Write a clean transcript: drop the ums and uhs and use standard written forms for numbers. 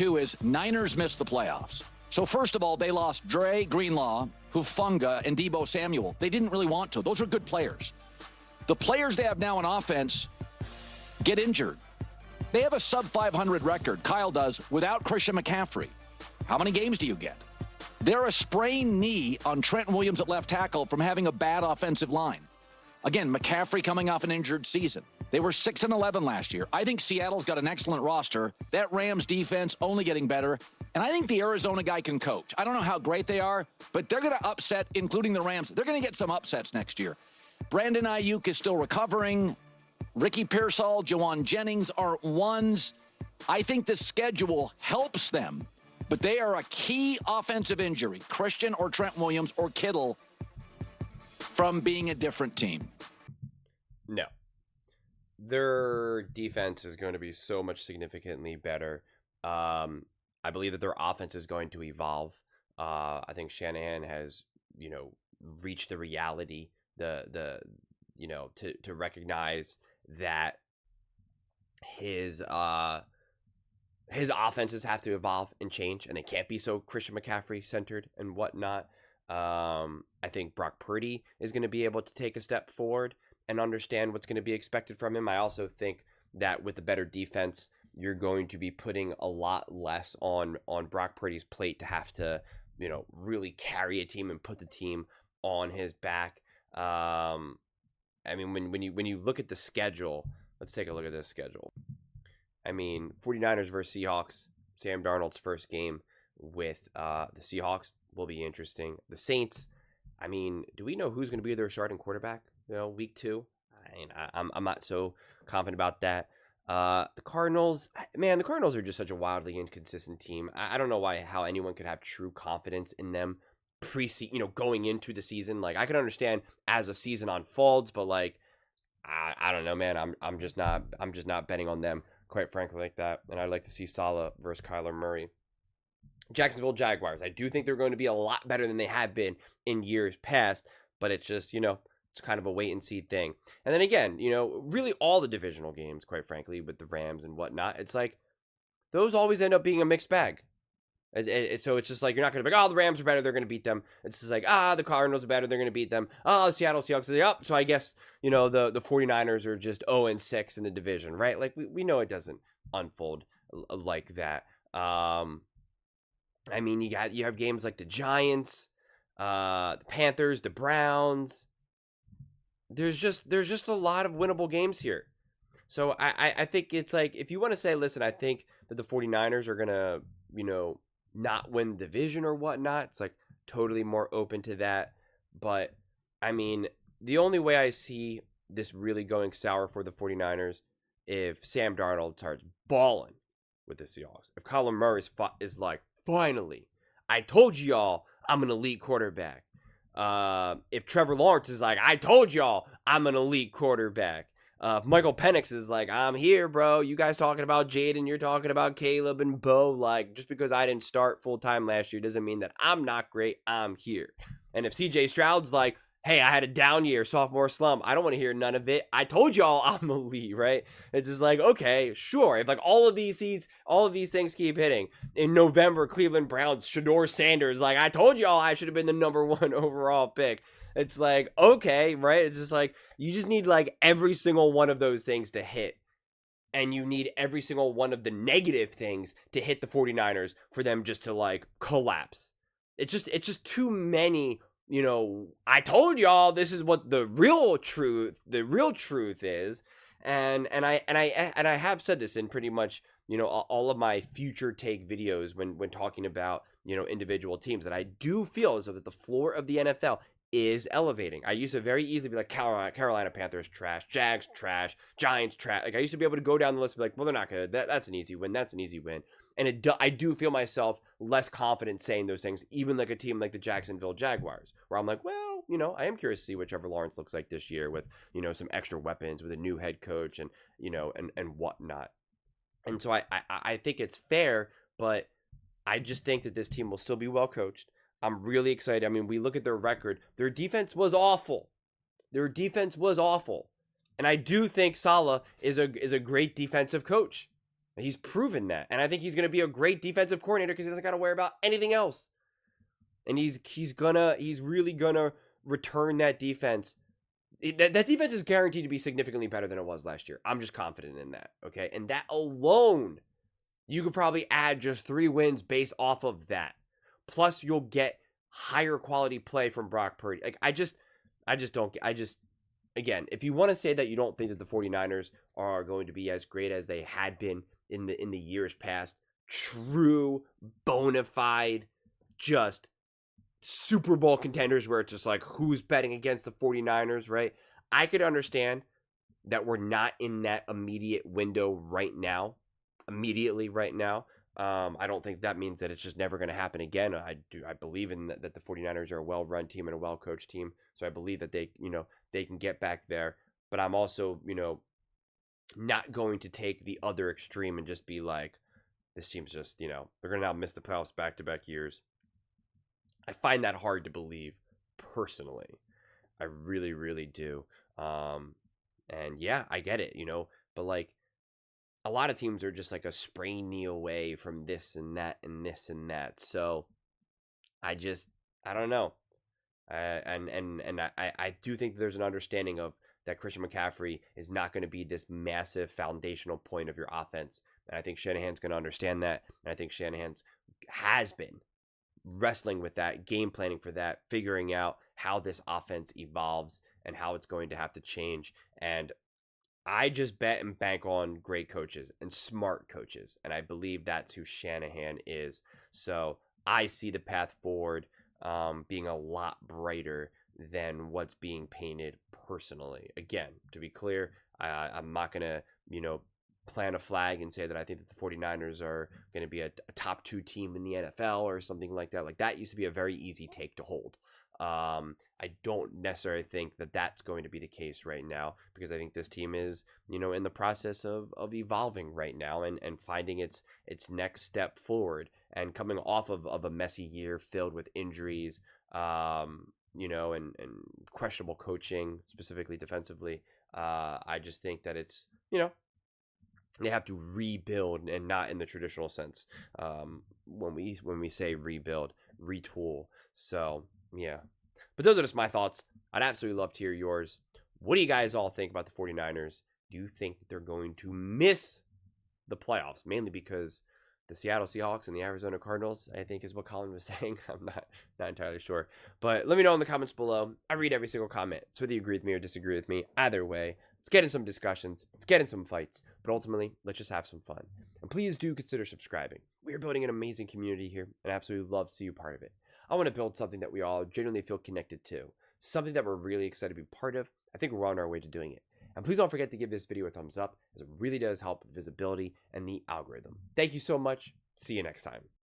two is Niners missed the playoffs. So first of all, they lost Dre Greenlaw, Hufanga, and Deebo Samuel. They didn't really want to. Those are good players. The players they have now on offense get injured. They have a sub-500 record, Kyle does, without Christian McCaffrey. How many games do you get? They're a sprained knee on Trent Williams at left tackle from having a bad offensive line. Again, McCaffrey coming off an injured season. They were 6-11 last year. I think Seattle's got an excellent roster. That Rams defense only getting better. And I think the Arizona guy can coach. I don't know how great they are, but they're going to upset, including the Rams. They're going to get some upsets next year. Brandon Ayuk is still recovering. Ricky Pearsall, Jawan Jennings are ones. I think the schedule helps them, but they are a key offensive injury, Christian or Trent Williams or Kittle, from being a different team. No. Their defense is going to be so much significantly better. I believe that their offense is going to evolve. I think Shanahan has, reached the reality, to recognize that his offenses have to evolve and change, and it can't be so Christian McCaffrey centered and whatnot. I think Brock Purdy is going to be able to take a step forward and understand what's going to be expected from him. I also think that with a better defense, you're going to be putting a lot less on Brock Purdy's plate to have to, really carry a team and put the team on his back. When you look at the schedule, let's take a look at this schedule. 49ers versus Seahawks. Sam Darnold's first game with the Seahawks will be interesting. The Saints, do we know who's going to be their starting quarterback? Week 2. I'm not so confident about that. The Cardinals, the Cardinals are just such a wildly inconsistent team. I don't know how anyone could have true confidence in them going into the season. Like, I can understand as a season unfolds, but I don't know, man. I'm just not betting on them, quite frankly, like that. And I'd like to see Saleh versus Kyler Murray. Jacksonville Jaguars. I do think they're going to be a lot better than they have been in years past, but it's just, it's kind of a wait and see thing. And then again, really all the divisional games, quite frankly, with the Rams and whatnot, it's like those always end up being a mixed bag. So it's just like, you're not going to be like, the Rams are better, they're going to beat them. It's just like, the Cardinals are better, they're going to beat them. Seattle Seahawks are up. So I guess, the 49ers are just 0-6 in the division, right? Like, we know it doesn't unfold like that. You have games like the Giants, the Panthers, the Browns. There's just a lot of winnable games here. So I think it's like, if you want to say, listen, I think that the 49ers are going to, not win the division or whatnot, it's like totally more open to that. But the only way I see this really going sour for the 49ers, if Sam Darnold starts balling with the Seahawks, if Colin Murray is like, finally, I told y'all I'm an elite quarterback. If Trevor Lawrence is like, I told y'all I'm an elite quarterback. Michael Penix is like, I'm here, bro. You guys talking about Jaden, you're talking about Caleb and Bo. Like, just because I didn't start full time last year doesn't mean that I'm not great. I'm here. And if CJ Stroud's like, hey, I had a down year, sophomore slump, I don't want to hear none of it. I told y'all I'm elite, right? It's just like, okay, sure. If like all of these things keep hitting. In November, Cleveland Browns, Shador Sanders, like, I told y'all I should have been the number 1 overall pick. It's like, okay, right? It's just like, you just need like every single one of those things to hit. And you need every single one of the negative things to hit the 49ers for them just to like collapse. It's just too many. I told y'all this is what the real truth is. And I have said this in pretty much, all of my future take videos when talking about, individual teams, that I do feel as though that the floor of the NFL is elevating. I used to very easily be like, Carolina Panthers trash, Jags trash, Giants trash. Like, I used to be able to go down the list and be like, well, they're not good. That's an easy win. That's an easy win. And I do feel myself less confident saying those things, even like a team like the Jacksonville Jaguars, where I'm like, well, I am curious to see what Trevor Lawrence looks like this year with, some extra weapons, with a new head coach and, and whatnot. And so I think it's fair, but I just think that this team will still be well coached. I'm really excited. We look at their record. Their defense was awful. And I do think Saleh is a great defensive coach. He's proven that. And I think he's going to be a great defensive coordinator because he doesn't got to worry about anything else. And he's really going to return that defense. That defense is guaranteed to be significantly better than it was last year. I'm just confident in that, okay? And that alone, you could probably add just 3 wins based off of that. Plus, you'll get higher quality play from Brock Purdy. Like, again, if you want to say that you don't think that the 49ers are going to be as great as they had been in the years past, true, bona fide, just Super Bowl contenders where it's just like, who's betting against the 49ers, right? I could understand that we're not in that immediate window right now. I don't think that means that it's just never going to happen again. I believe in that the 49ers are a well-run team and a well-coached team. So I believe that they can get back there. But I'm also, not going to take the other extreme and just be like, this team's just, they're going to now miss the playoffs back-to-back years. I find that hard to believe personally. I really, really do. And yeah, I get it, but like a lot of teams are just like a sprain knee away from this and that and this and that. So I don't know. I do think there's an understanding of that Christian McCaffrey is not going to be this massive foundational point of your offense. And I think Shanahan's going to understand that. And I think Shanahan's has been wrestling with that, game planning for that, figuring out how this offense evolves and how it's going to have to change. And I just bet and bank on great coaches and smart coaches. And I believe that's who Shanahan is. So I see the path forward being a lot brighter than what's being painted personally. Again, to be clear, I'm not going to, plant a flag and say that I think that the 49ers are going to be a top 2 team in the NFL or something like that. Like, that used to be a very easy take to hold. I don't necessarily think that that's going to be the case right now, because I think this team is, in the process of evolving right now and finding its next step forward, and coming off of a messy year filled with injuries, and questionable coaching, specifically defensively. I just think that it's, they have to rebuild, and not in the traditional sense. When we say rebuild, retool. So yeah, but those are just my thoughts. I'd absolutely love to hear yours. What do you guys all think about the 49ers? Do you think that they're going to miss the playoffs? Mainly because the Seattle Seahawks and the Arizona Cardinals, I think, is what Colin was saying. I'm not entirely sure. But let me know in the comments below. I read every single comment. So whether you agree with me or disagree with me, either way, let's get in some discussions. Let's get in some fights. But ultimately, let's just have some fun. And please do consider subscribing. We are building an amazing community here, and I absolutely love to see you part of it. I want to build something that we all genuinely feel connected to. Something that we're really excited to be part of. I think we're on our way to doing it. And please don't forget to give this video a thumbs up, as it really does help with visibility and the algorithm. Thank you so much. See you next time.